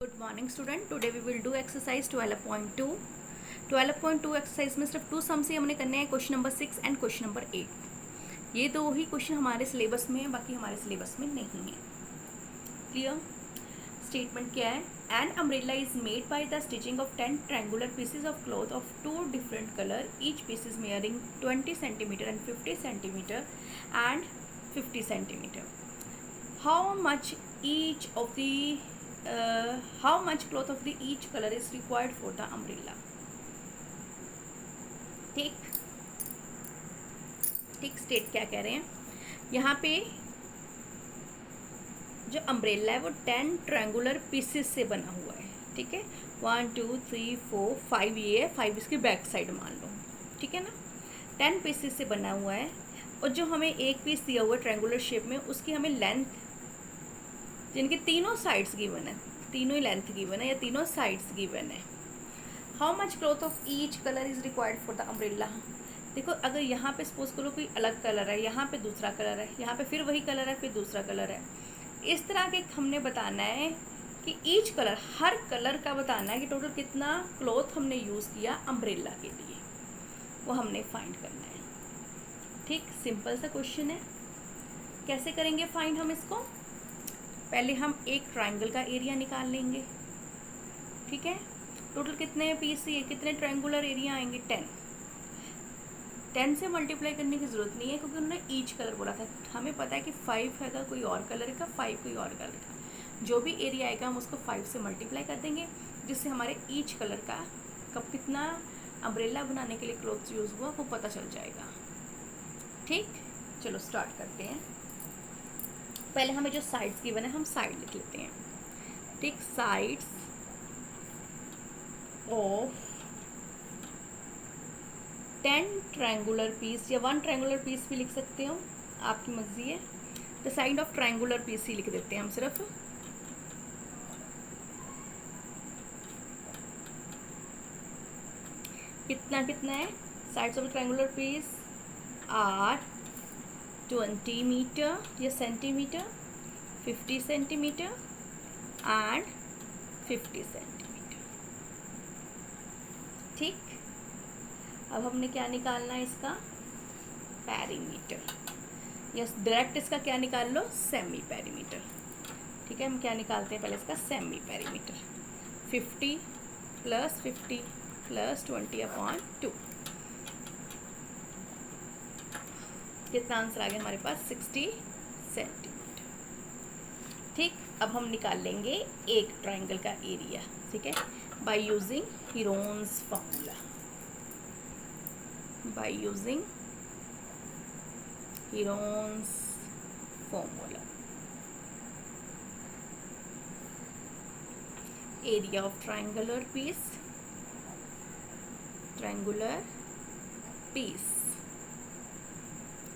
Good morning student, today we will do exercise 12.2। 12.2 exercise में सिर्फ 2 sums ही हमने करने हैं, question number 6 and question number 8। ये दो ही क्वेश्चन हमारे सिलेबस में है, बाकी हमारे सिलेबस में नहीं है। क्लियर? स्टेटमेंट क्या है? An umbrella is made by the stitching of 10 triangular pieces of cloth of 2 different colour, each piece is measuring 20 centimetre and 50 centimetre and 50 centimetre. How much each of the how much cloth of the each color is required for the umbrella? ठीक ठीक, state क्या कह रहे हैं यहाँ पे? जो umbrella है वो 10 ट्रायंगुलर पीसेस से बना हुआ है। ठीक है, 1 2 3 4 5 ये है, 5 इसकी बैक साइड मान लो। ठीक है ना, 10 पीसेस से बना हुआ है। और जो हमें एक पीस दिया हुआ है ट्रायंगुलर शेप में, उसकी हमें लेंथ, जिनके तीनों साइड्स गिवन है, तीनों ही लेंथ गिवन है या तीनों साइड्स गिवन है। How much cloth of each colour is required for the umbrella? देखो, अगर यहाँ पे सपोज करो कोई अलग कलर है, यहाँ पे दूसरा कलर है, यहाँ पे फिर वही कलर है, फिर दूसरा कलर है, इस तरह के हमने बताना है कि ईच कलर, हर कलर का बताना है कि टोटल कितना क्लॉथ हमने यूज़ किया अम्ब्रेला के लिए, वो हमने फाइंड करना है। ठीक, सिंपल सा क्वेश्चन है। कैसे करेंगे फाइंड हम इसको? पहले हम एक ट्रायंगल का एरिया निकाल लेंगे। ठीक है, टोटल कितने पीस, ये कितने ट्रायंगुलर एरिया आएंगे? 10। 10 से मल्टीप्लाई करने की ज़रूरत नहीं है, क्योंकि उन्होंने ईच कलर बोला था। हमें पता है कि 5 हैगा कोई और कलर का, 5 कोई और कलर का, जो भी एरिया आएगा हम उसको 5 से मल्टीप्लाई कर देंगे, जिससे हमारे ईच कलर का कब कितना अम्ब्रेला बनाने के लिए क्लॉथ यूज़ हुआ वो पता चल जाएगा। ठीक, चलो स्टार्ट करते हैं। पहले हमें जो साइड्स गिवन है हम साइड लिख लेते हैं। ठीक, साइड्स ऑफ 10 ट्रायंगुलर पीस, या 1 ट्रायंगुलर पीस भी लिख सकते हो, आपकी मर्जी है। The side of triangular piece ही लिख देते हैं हम सिर्फ। कितना कितना है? Sides of triangular piece are 20 metre या सेंटीमीटर, 50 सेंटीमीटर एंड 50 सेंटीमीटर। ठीक, अब हमने क्या निकालना है? इसका पेरीमीटर, या डायरेक्ट इसका क्या निकाल लो? Semi perimeter. ठीक है, हम क्या निकालते हैं पहले? इसका सेमी पेरीमीटर। 50 + 50 + 20/2, कितना आंसर आ गया हमारे पास? 60 सेंटीमीटर। ठीक, अब हम निकाल लेंगे एक ट्रायंगल का एरिया। ठीक है, by using Heron's formula, by using Heron's formula. Area of triangular piece, triangular piece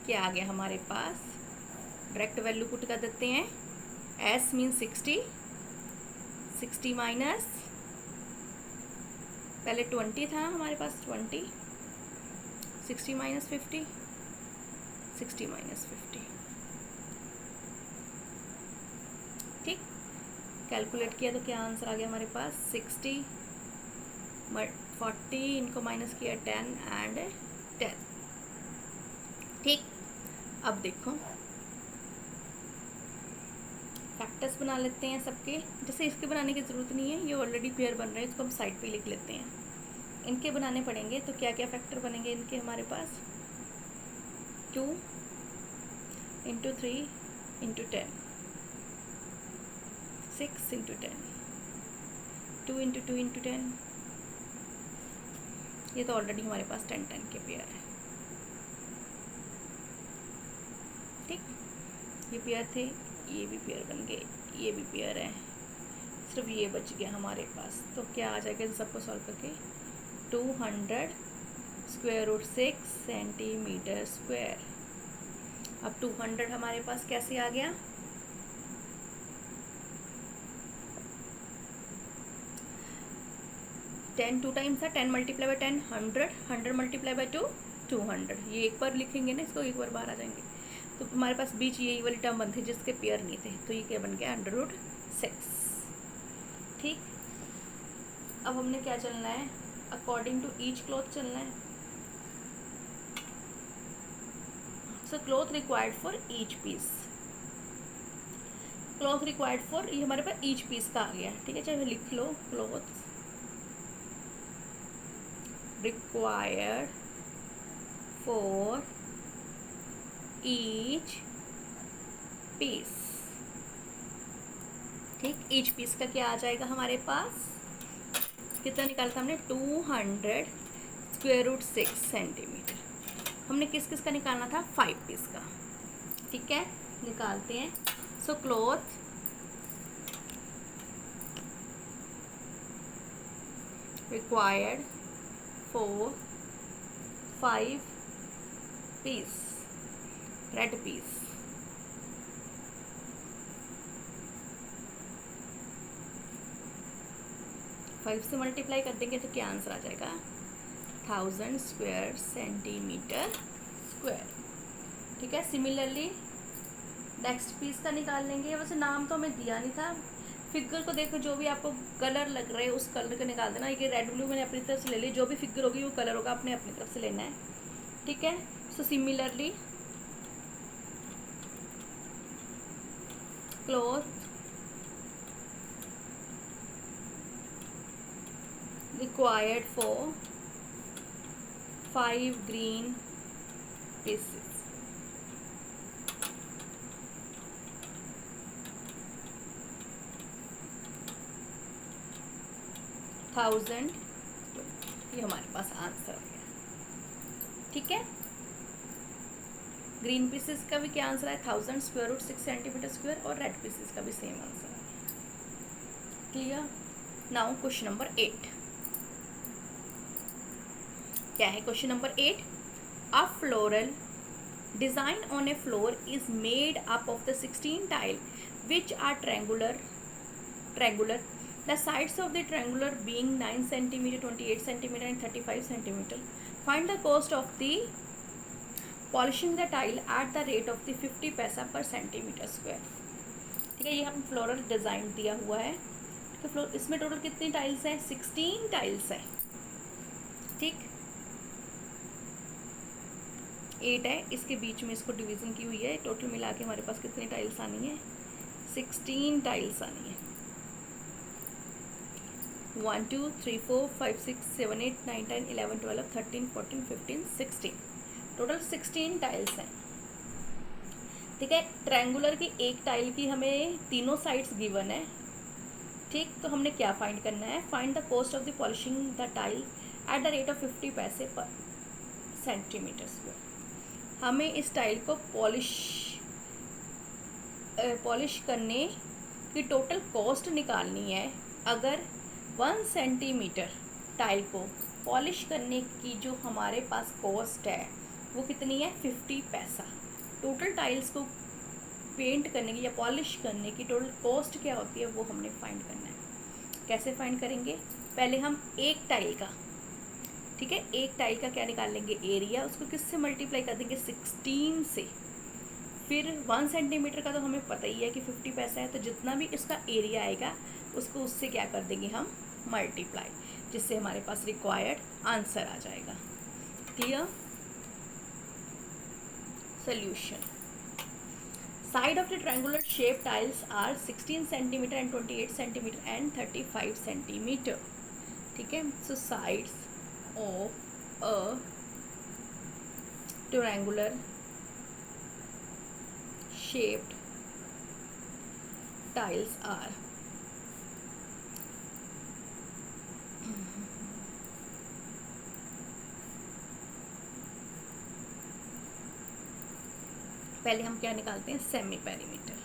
क्या आ गया हमारे पास? डायरेक्ट वैल्यू पुट कर देते हैं। S मीन 60, 60 माइनस, पहले 20 था हमारे पास, 20, 60 माइनस 50, 60 माइनस 50। ठीक, कैलकुलेट किया तो क्या आंसर आ गया हमारे पास? 60 40, इनको माइनस किया 10 एंड 10। ठीक, अब देखो फैक्टर्स बना लेते हैं सबके। जैसे इसके बनाने की ज़रूरत नहीं है, ये ऑलरेडी पेयर बन रहे हैं, इसको हम साइड पे लिख लेते हैं। इनके बनाने पड़ेंगे, तो क्या क्या फैक्टर बनेंगे इनके हमारे पास? 2 × 3 × 10, 6 × 10, 2 × 2 × 10, ये तो ऑलरेडी हमारे पास 10 10 के पेयर है। ठीक, ये पेयर थे, ये भी पेयर बन गए, ये भी पेयर है, सिर्फ ये बच गया हमारे पास। तो क्या आ जाएगा इन सबको सॉल्व करके? 200 √6 सेंटीमीटर स्क्वायर। अब 200 हमारे पास कैसे आ गया? टेन 2 टाइम्स है, 10 मल्टीप्लाई बाई 10 100, 100 मल्टीप्लाई बाई 2 200। ये एक बार लिखेंगे ना, इसको एक बार बाहर आ जाएंगे, तो हमारे पास बीच यही वाली टर्म बनते जिसके पेयर नहीं थे, तो ये क्या बन गया? √6। ठीक, अब हमने क्या चलना है, अकॉर्डिंग टू ईच क्लॉथ चलना है। सो cloth required for each piece, cloth required for, ये हमारे पास ईच पीस का आ गया, ठीक है। चाहे लिख लो, cloth required for each piece, ठीक। ईच पीस का क्या आ जाएगा हमारे पास, कितना निकाला था हमने, 200 स्क्वायर रूट 6 सेंटीमीटर। हमने किस किस का निकालना था, 5 पीस का, ठीक है। निकालते हैं। So cloth required for 5 piece red piece, five से मल्टीप्लाई कर देंगे तो क्या आंसर आ जाएगा, 1000 स्क्वायर सेंटीमीटर स्क्वायर, ठीक है। सिमिलरली नेक्स्ट पीस का निकाल लेंगे। वैसे नाम तो हमें दिया नहीं था, फिगर को देखो, जो भी आपको कलर लग रहा है उस कलर का निकाल देना। ये रेड ब्लू मैंने अपनी तरफ से ले ली, जो भी फिगर होगी वो कलर होगा अपने अपनी तरफ से लेना है, ठीक है। So similarly cloth required for 5 green pieces, thousand, ये हमारे पास आंसर हो गया, ठीक है। ग्रीन पीसेस का भी क्या आंसर है, 1000 स्क्वायर रूट 6 सेंटीमीटर स्क्वायर, और रेड पीसेस का भी सेम आंसर है। क्लियर। नाउ क्वेश्चन नंबर 8, क्या है question number 8, a floral design on a floor is made up of the 16 tile which are triangular, the sides of the triangular being 9 cm, 28 cm and 35 cm. Find the cost of the polishing the tile at the rate of the 50 पैसा per centimeter square, ठीक है। ये हम floral design दिया हुआ है, तो floor, इसमें टोटल कितनी टाइल्स हैं, 16 टाइल्स हैं, ठीक। 8 है, इसके बीच में इसको डिवीज़न की हुई है, टोटल मिला के हमारे पास कितनी टाइल्स आनी है, 16 टाइल्स आनी है। 1 2 3 4 5 6 7 8 9 10 11 12 13 14 15 16, टोटल 16 टाइल्स हैं, ठीक है। ट्रायंगुलर की एक टाइल की हमें तीनों साइड्स गिवन है, ठीक। तो हमने क्या फाइंड करना है, find the cost of the polishing the tile at the rate of 50 पैसे पर सेंटीमीटर स्क्वायर। हमें इस टाइल को पॉलिश करने की टोटल कॉस्ट निकालनी है। अगर 1 सेंटीमीटर टाइल को पॉलिश करने की जो हमारे पास कॉस्ट है वो कितनी है, 50 पैसा। टोटल टाइल्स को पेंट करने की या पॉलिश करने की टोटल कॉस्ट क्या होती है वो हमने फाइंड करना है। कैसे फाइंड करेंगे, पहले हम एक टाइल का, ठीक है, एक टाइल का क्या निकाल लेंगे, एरिया, उसको किससे मल्टीप्लाई कर देंगे, 16 से। फिर 1 सेंटीमीटर का तो हमें पता ही है कि 50 पैसा है, तो जितना भी इसका एरिया आएगा उसको उससे क्या कर देंगे हम, मल्टीप्लाई, जिससे हमारे पास रिक्वायर्ड आंसर आ जाएगा। Clear. Solution, side of the triangular shape tiles are 16 centimetre and 28 centimetre and 35 centimetre, ठीक है। So sides of a triangular shaped tiles are पहले हम क्या निकालते हैं, सेमी पेरीमीटर,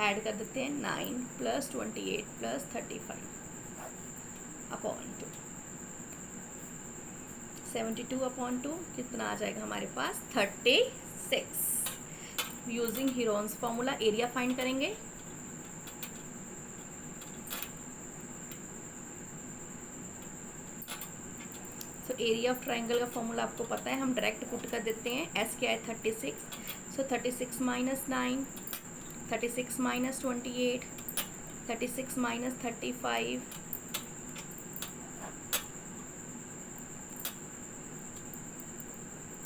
ऐड कर देते हैं 9 + 28 + 35 अपॉन 2, 72/2 कितना आ जाएगा हमारे पास, 36। Using Heron's formula area find करेंगे। सो एरिया ऑफ ट्राइंगल का फॉर्मूला आपको पता है, हम डायरेक्ट पुट कर देते हैं। एस क्या है, 36। सो 36 - 9, 36 माइनस 28, 36 माइनस 35,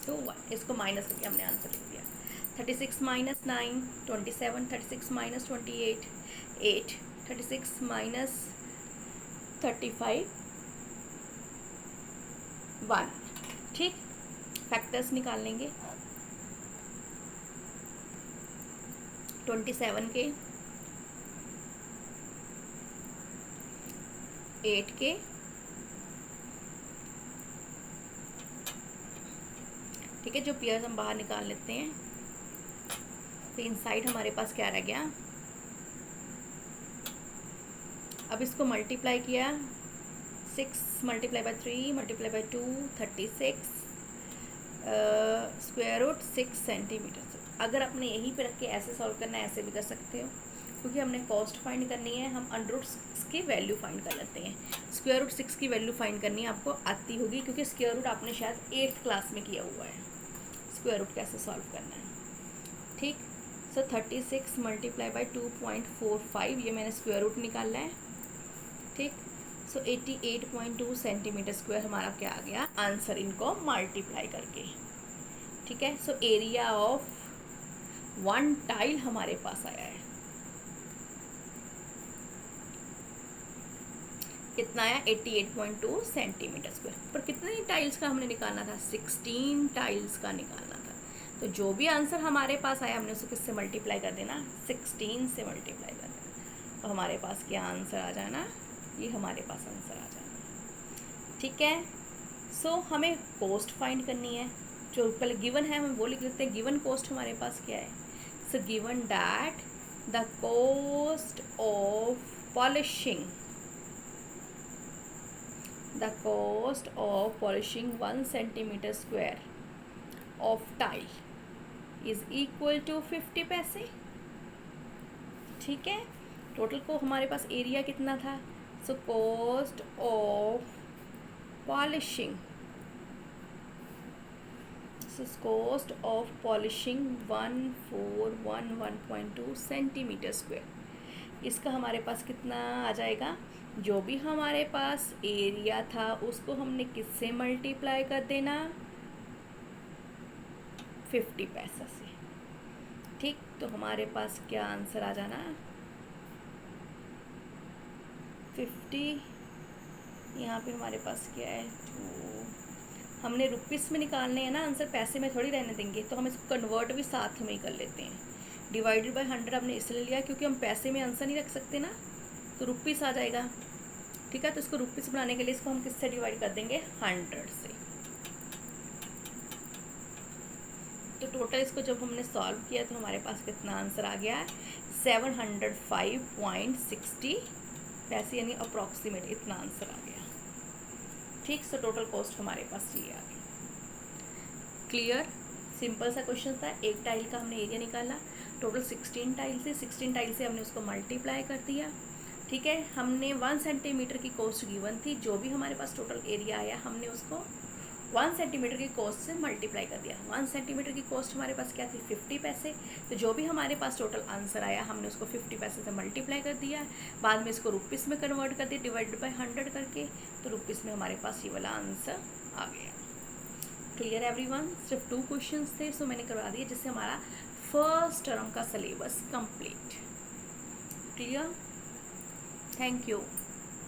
तो इसको माइनस करके हमने आंसर लिख दिया। 36 माइनस 9, 27, 36 माइनस 28, 8, 36 माइनस 35, 1। ठीक, फैक्टर्स निकाल लेंगे। 27 के, 8 के, ठीक है, जो पेयर्स हम बाहर निकाल लेते हैं। तो इनसाइड हमारे पास क्या रह गया, अब इसको मल्टीप्लाई किया, 6 multiply by 3 multiply by 2, 36, square root 6 centimetre. अगर आपने यहीं पे रख के ऐसे सॉल्व करना है, ऐसे भी कर सकते हो, क्योंकि हमने कॉस्ट फाइंड करनी है, हम अंडर रूट 6 की वैल्यू फाइंड कर लेते हैं। स्क्वायर रूट 6 की वैल्यू फाइंड करनी है आपको आती होगी, क्योंकि स्क्वायर रूट आपने शायद 8th क्लास में किया हुआ है, स्क्वायर रूट कैसे सॉल्व करना है। ठीक, सो 36 मल्टीप्लाई बाय 2.45, ये मैंने स्क्वायर रूट निकालना है। ठीक, सो 88.2 सेंटीमीटर स्क्वायर हमारा क्या आ गया आंसर, इनको मल्टीप्लाई करके। ठीक है, सो एरिया ऑफ 1 टाइल हमारे पास आया है, कितना आया 88.2 सेंटीमीटर स्क्वायर। पर कितने टाइल्स का हमने निकालना था, 16 टाइल्स का निकालना था। तो जो भी आंसर हमारे पास आया हमने उसको किससे मल्टीप्लाई कर देना, 16 से मल्टीप्लाई कर देना, तो हमारे पास क्या आंसर आ जाना, ये हमारे पास आंसर आ जाना। ठीक है, सो हमें कॉस्ट फाइंड करनी है। जो पहले गिवन है हम वो लिख लेते हैं, गिवन कॉस्ट हमारे पास क्या है। So given that the cost of polishing, the cost of polishing 1 centimeter square of tile is equal to 50 पैसे। ठीक है, टोटल को हमारे पास एरिया कितना था, so cost of polishing, cost of polishing 1.2 centimetre square, इसका हमारे पास कितना आ जाएगा, जो भी हमारे पास एरिया था उसको हमने किससे मल्टीप्लाई कर देना, 50 पैसा से। ठीक, तो हमारे पास क्या आंसर आ जाना, 50, यहाँ पे हमारे पास क्या है, तो हमने रुपीस में निकालने हैं ना आंसर, पैसे में थोड़ी रहने देंगे, तो हम इसको कन्वर्ट भी साथ में ही कर लेते हैं। डिवाइडेड बाय 100 हमने इसलिए लिया क्योंकि हम पैसे में आंसर नहीं रख सकते ना, तो रुपीस आ जाएगा। ठीक है, तो इसको रुपीस बनाने के लिए इसको हम किससे डिवाइड कर देंगे, 100 से। तो टोटल इसको जब हमने सॉल्व किया तो हमारे पास कितना आंसर आ गया है, 705.60 पैसे, यानी अप्रॉक्सीमेट इतना आंसर आ गया। ठीक, सो टोटल कॉस्ट हमारे पास ये आ गई। क्लियर, सिंपल सा क्वेश्चन था। एक टाइल का हमने एरिया निकाला, टोटल 16 टाइल से, 16 टाइल से हमने उसको मल्टीप्लाई कर दिया। ठीक है, हमने 1 सेंटीमीटर की कॉस्ट गिवन थी, जो भी हमारे पास टोटल एरिया आया हमने उसको 1 सेंटीमीटर की कॉस्ट से मल्टीप्लाई कर दिया। 1 सेंटीमीटर की कॉस्ट हमारे पास क्या थी, 50 पैसे, तो जो भी हमारे पास टोटल आंसर आया हमने उसको 50 पैसे से मल्टीप्लाई कर दिया। बाद में इसको रुपीस में कन्वर्ट कर दिया डिवाइडेड बाय 100 करके, तो रुपीस में हमारे पास ये वाला आंसर आ गया। क्लियर एवरीवन, सिर्फ 2 क्वेश्चंस थे, सो मैंने करवा दिया, जिससे हमारा फर्स्ट टर्म का syllabus complete. Clear, thank you.